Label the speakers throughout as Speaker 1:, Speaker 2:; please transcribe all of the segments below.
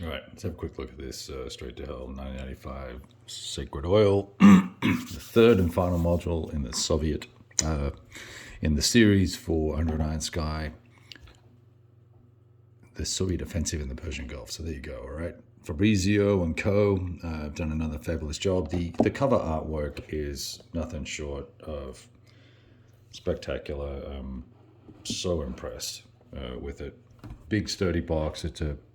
Speaker 1: All right, let's have a quick look at this Straight to Hell 1995 Sacred Oil, the third and final module in the Soviet, in the series for Under an Iron Sky, the Soviet offensive in the Persian Gulf. So there you go, all right. Fabrizio and co. Have done another fabulous job. The cover artwork is nothing short of spectacular. I'm so impressed with it. Big sturdy box.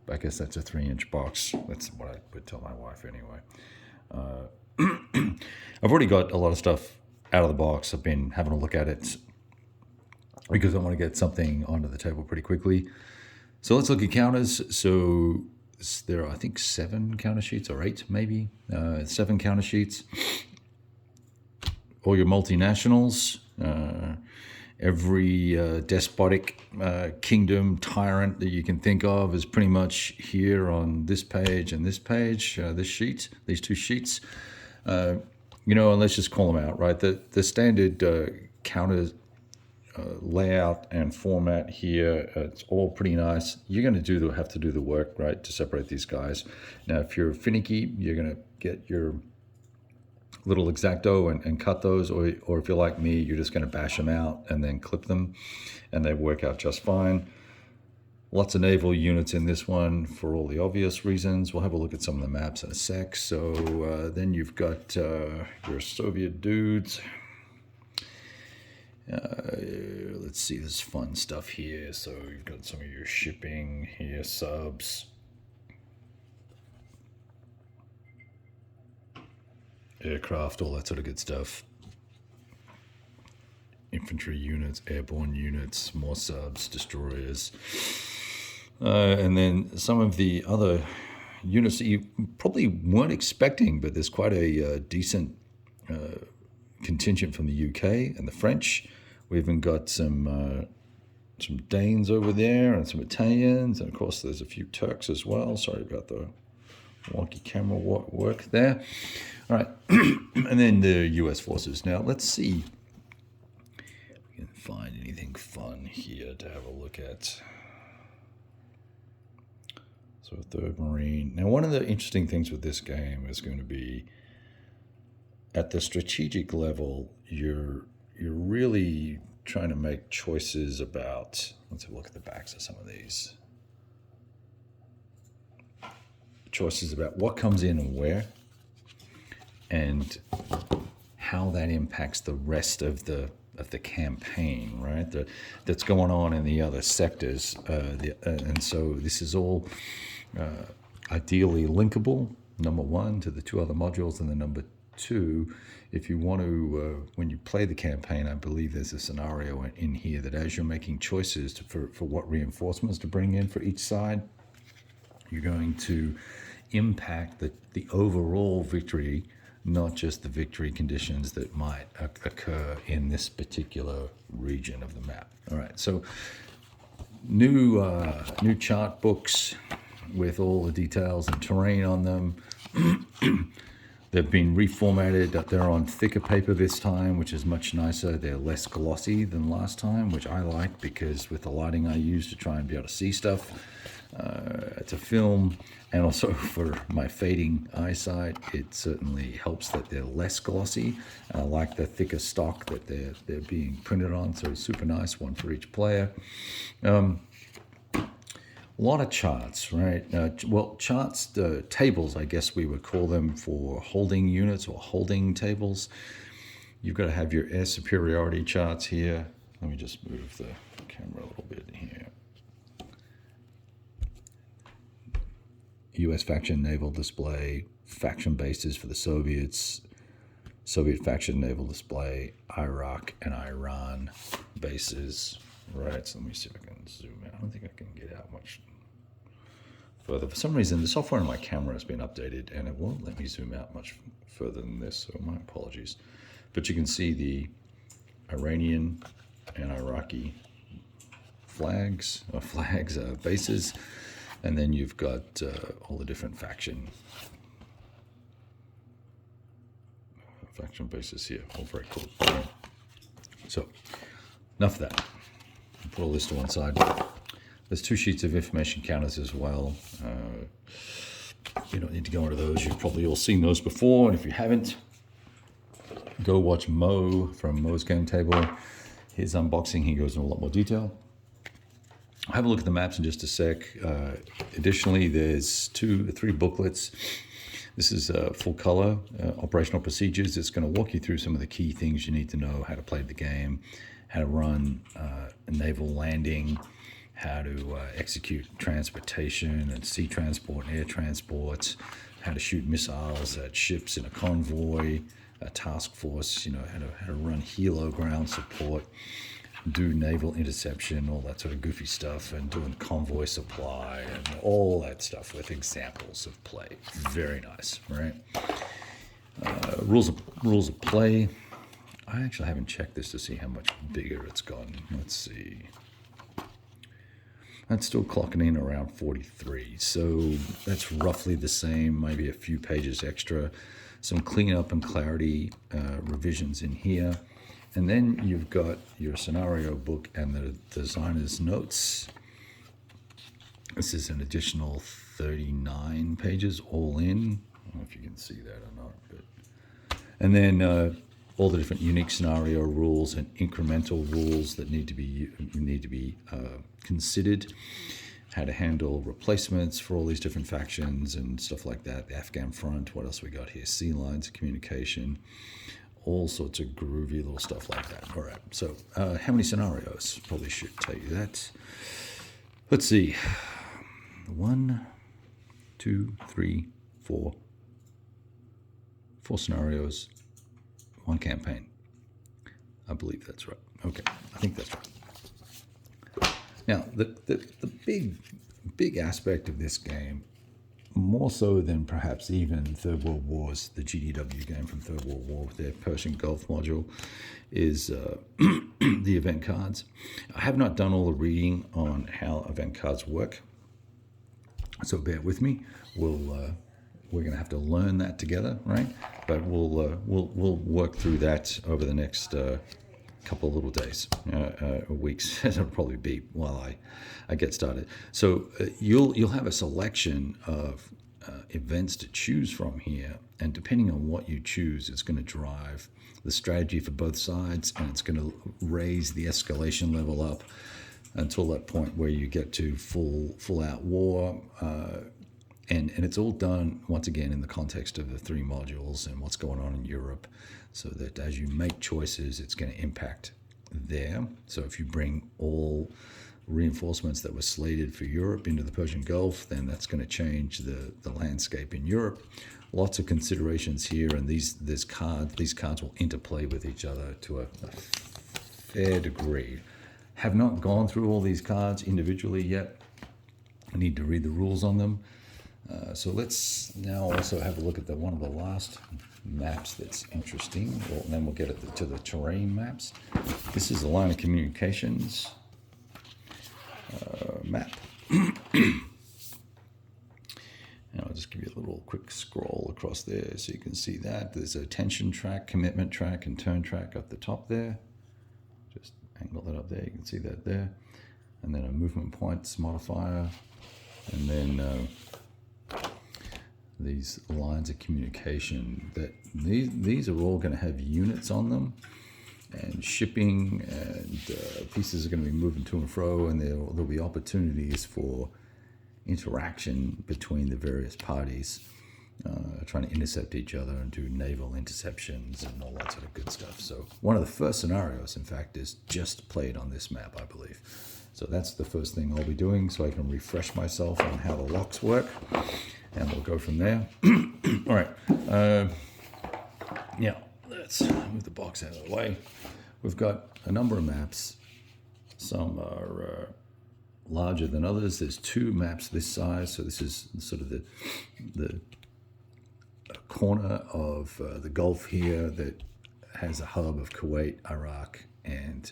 Speaker 1: I guess that's a 3-inch box. That's what I would tell my wife anyway. I've already got a lot of stuff out of the box. I've been having a look at it because I want to get something onto the table pretty quickly. So let's look at counters. So there are, I think, 7 counter sheets, or 8 maybe. 7 counter sheets. All your multinationals. Every despotic kingdom, tyrant that you can think of is pretty much here on this page and this page, this sheet, these 2 sheets. And let's just call them out, right? The standard counter layout and format here, it's all pretty nice. You're going to have to do the work, right, to separate these guys. Now, if you're finicky, you're going to get your little X-Acto and cut those, or if you're like me, you're just going to bash them out and then clip them, and they work out just fine. Lots of naval units in this one for all the obvious reasons. We'll have a look at some of the maps in a sec. So then you've got your Soviet dudes. Let's see, there's fun stuff here. So you've got some of your shipping here, subs. Aircraft, all that sort of good stuff. Infantry units, airborne units, more subs, destroyers. And then some of the other units that you probably weren't expecting, but there's quite a decent contingent from the UK and the French. We even got some Danes over there and some Italians, and of course there's a few Turks as well. Sorry about the wonky camera work there. All right, and then the U.S. forces. Now, let's see if we can find anything fun here to have a look at. So, 3rd Marine. Now, one of the interesting things with this game is going to be at the strategic level, you're really trying to make choices about, let's have a look at the backs of some of these. Choices about what comes in and where, and how that impacts the rest of the campaign, right? That's going on in the other sectors, and so this is all ideally linkable. Number 1 to the 2 other modules, and then number 2, if you want to, when you play the campaign, I believe there's a scenario in here that as you're making choices for what reinforcements to bring in for each side, you're going to impact the overall victory, not just the victory conditions that might occur in this particular region of the map. All right, so new chart books with all the details and terrain on them. They've been reformatted. They're on thicker paper this time, which is much nicer. They're less glossy than last time, which I like because with the lighting I use to try and be able to see stuff, to film, and also for my fading eyesight, it certainly helps that they're less glossy. And I like the thicker stock that they're being printed on, so it's super nice, one for each player. A lot of charts, right? Charts, tables, I guess we would call them, for holding units or holding tables. You've got to have your air superiority charts here. Let me just move the camera a little bit here. U.S. faction naval display, faction bases for the Soviets, Soviet faction naval display, Iraq and Iran bases. Right, so let me see if I can zoom out. I don't think I can get out much further. For some reason, the software on my camera has been updated and it won't let me zoom out much further than this, so my apologies. But you can see the Iranian and Iraqi bases, and then you've got all the different faction bases here. All very cool. So, enough of that. Put all this to one side. There's 2 sheets of information counters as well. You don't need to go into those. You've probably all seen those before, and if you haven't, go watch Mo from Mo's Game Table. His unboxing, he goes into a lot more detail. I'll have a look at the maps in just a sec. Additionally, there's 2 or 3 booklets. This is full color, operational procedures. It's going to walk you through some of the key things you need to know: how to play the game, how to run a naval landing, how to execute transportation and sea transport and air transport, how to shoot missiles at ships in a convoy, a task force, how to run helo ground support, do naval interception, all that sort of goofy stuff, and doing convoy supply and all that stuff with examples of play. Very nice, right? Rules of play. I actually haven't checked this to see how much bigger it's gotten. Let's see. That's still clocking in around 43, so that's roughly the same, maybe a few pages extra. Some cleanup and clarity revisions in here. And then you've got your scenario book and the designer's notes. This is an additional 39 pages all in. I don't know if you can see that or not. And then all the different unique scenario rules and incremental rules that need to be considered. How to handle replacements for all these different factions and stuff like that. The Afghan front. What else we got here? Sea lines of communication. All sorts of groovy little stuff like that. All right. So how many scenarios? Probably should tell you that. Let's see. 1, 2, 3, 4. 4 scenarios. 1 campaign. I believe that's right. Okay, I think that's right. Now, the big aspect of this game, more so than perhaps even Third World War's, the GDW game from Third World War with their Persian Gulf module, is the event cards. I have not done all the reading on how event cards work, so bear with me. We're going to have to learn that together, right? But we'll work through that over the next couple of little days, weeks. It'll probably be while I get started. So you'll have a selection of events to choose from here, and depending on what you choose, it's going to drive the strategy for both sides, and it's going to raise the escalation level up until that point where you get to full out war. And it's all done, once again, in the context of the 3 modules and what's going on in Europe, so that as you make choices, it's going to impact there. So if you bring all reinforcements that were slated for Europe into the Persian Gulf, then that's going to change the landscape in Europe. Lots of considerations here, and these cards will interplay with each other to a fair degree. Have not gone through all these cards individually yet. I need to read the rules on them. So let's now also have a look at one of the last maps that's interesting. Well, and then we'll get to the terrain maps. This is the line of communications map. And I'll just give you a little quick scroll across there so you can see that. There's a tension track, commitment track, and turn track at the top there. Just angle that up there. You can see that there. And then a movement points modifier. And then these lines of communication, that these are all going to have units on them, and shipping, and pieces are going to be moving to and fro, and there'll be opportunities for interaction between the various parties, trying to intercept each other and do naval interceptions and all that sort of good stuff. So one of the first scenarios, in fact, is just played on this map, I believe. So that's the first thing I'll be doing, so I can refresh myself on how the locks work, and we'll go from there. All right. Yeah, let's move the box out of the way. We've got a number of maps. Some are larger than others. There's 2 maps this size, so this is sort of the corner of the Gulf here that has a hub of Kuwait, Iraq, and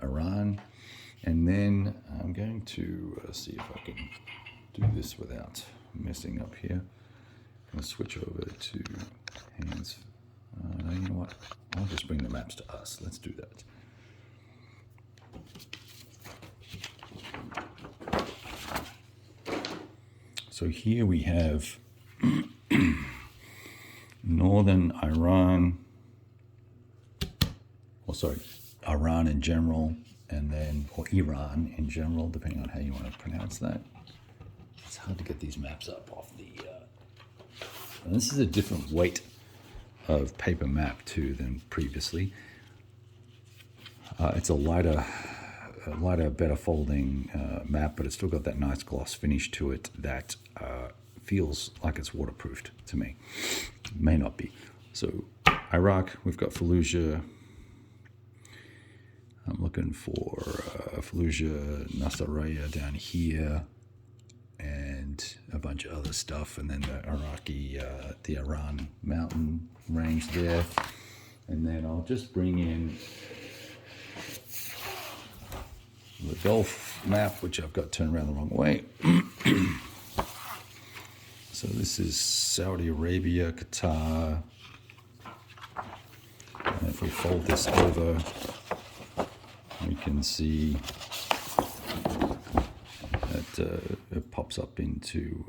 Speaker 1: Iran. And then I'm going to see if I can do this without messing up here. I'm going to switch over to hands. You know what? I'll just bring the maps to us. Let's do that. So here we have northern Iran, Iran in general, and then, or Iran in general, depending on how you want to pronounce that. It's hard to get these maps up off the, and this is a different weight of paper map too than previously. It's a lighter, better folding map, but it's still got that nice gloss finish to it that feels like it's waterproofed to me. May not be. So Iraq, we've got Fallujah. I'm looking for Fallujah, Nasiriyah down here, and a bunch of other stuff, and then the Iraqi, the Iran mountain range there. And then I'll just bring in the Gulf map, which I've got turned around the wrong way. So this is Saudi Arabia, Qatar. And if we fold this over, we can see that it pops up into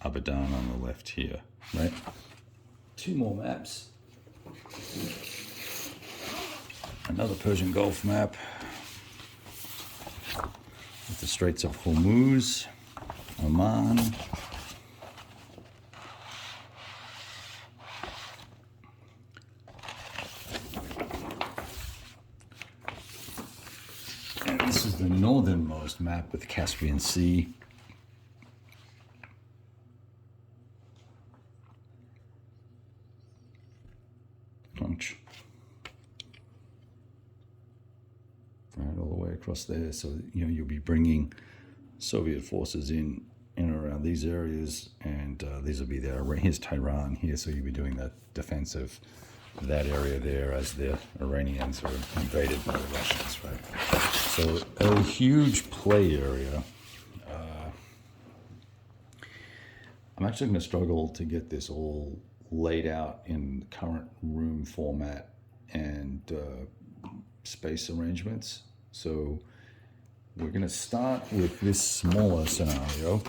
Speaker 1: Abadan on the left here, right? Two more maps. Another Persian Gulf map with the Straits of Hormuz, Oman. And this is the northernmost map with the Caspian Sea. Punch. Right, all the way across there. So, you know, you'll be bringing Soviet forces in and around these areas, and these will be there. Here's Tehran here, so you'll be doing the defense of that area there as the Iranians are invaded by the Russians, right? So a huge play area. I'm actually going to struggle to get this all laid out in current room format and space arrangements. So we're going to start with this smaller scenario,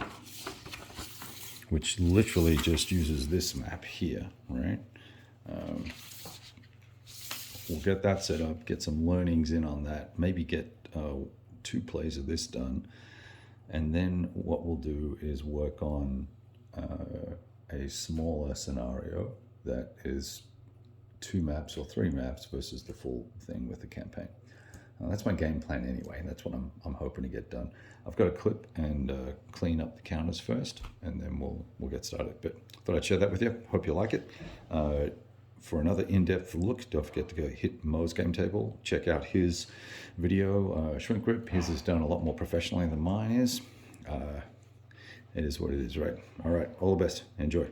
Speaker 1: which literally just uses this map here, right? We'll get that set up, get some learnings in on that, maybe get 2 plays of this done. And then what we'll do is work on a smaller scenario that is 2 maps or 3 maps versus the full thing with the campaign. That's my game plan anyway. That's what I'm hoping to get done. I've got to clip and clean up the counters first, and then we'll get started. But I thought I'd share that with you. Hope you like it. For another in-depth look, don't forget to go hit Mo's Game Table. Check out his video, Shrink Grip. His is done a lot more professionally than mine is. It is what it is, right? All right, all the best. Enjoy.